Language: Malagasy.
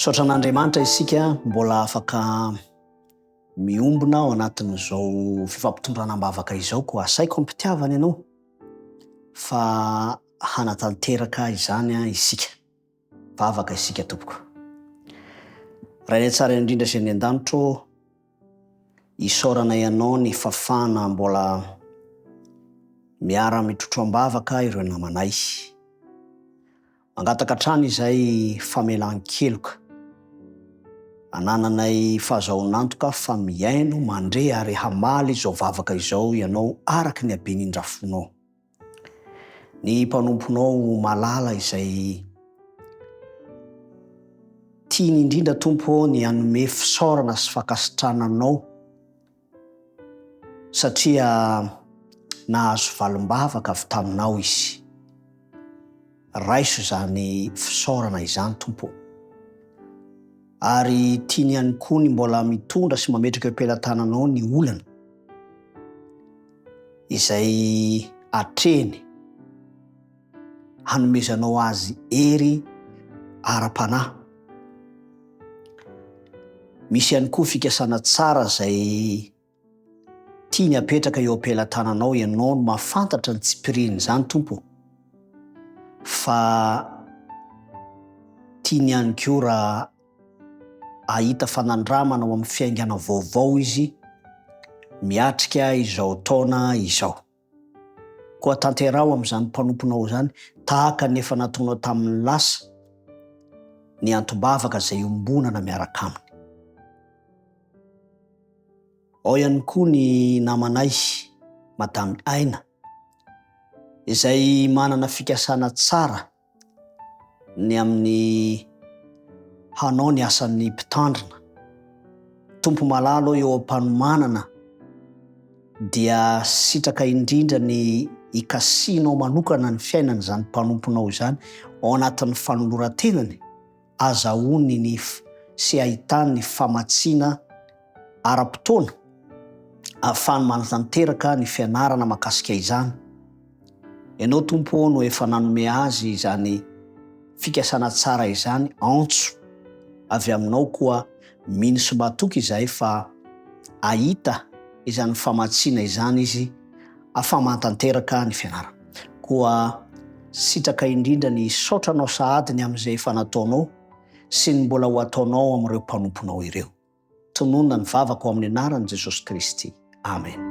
Sotran'Andriamanitra isika mbola afaka miombona ao anatin'izao fifampitondranam-bavaka izao, koa asaiko ampitiavana ianao fa hanatanteraka izany isika, vavaka isika tompoko. Raha ny tsara indrindra izay ny an-danitro isaorana ianao ny fafana mbola miara-mitrotro am-bavaka ireo namanay. Mangataka hatrany izay famelan-keloka, anananay fahazoanantoka fa miaino mandre ary hamaly izao vavaka izao ianao araka ny habenindrafonao. Ny mpanomponao malala izay tiany indrindra tompo ny hanome fisaorana sy fakasitrananao satria nahazo valim-bavaka avy taminao izy. Raiso izany fisaorana izany tompo. Ary tiany ihany koa ny mbola mitondra sy mametraka eo am-pelantananao ny olana izay atreny hanomezanao azy ery ara-panahy. Misy ihany koa fikasana tsara izay tiany apetraka eo am-pelantananao, ianao no mahafantatra ny tsipiriany izany tompo, fa tiany ihany koa raha ahita fanandramana ao amin'ny fiaingana vaovao izy miatrika izao taona izao. Koa tanterao amin'izany mpanomponao izany tahaka ny efa nataonao tamin'ny lasa ny antom-bavaka izay ombonana miaraka aminy. Ao ihany koa ny namanay Madame Aina izay manana fikasana tsara ny amin'ny hanao ny asan'ny mpitandrina. Tompo malalo eo am-panomanana dia sitraka indrindra ny ikasianao manokana ny fiainana izany mpanomponao izany ao anatin'ny fanoloran-tenany, azahoany ny sy ahitany ny famatsiana ara-potoana ahafahany manatanteraka ny fianarana mahakasika izany. Ianao tompo no efa nanome azy izany fikasana tsara izany, antso avy aminao koa mino sy matoky izay fa ahita izany famatsiana izany izy ahafaha manatanteraka ny fianarana. Koa sitraka indrindra ny saotranao sahadiny amin'izay efa nataonao sy ny mbola ho ataonao amin'ireo mpanomponao ireo. Tononona ny vavaka ao amin'ny anaran'i Jesosy Kristy. Amen.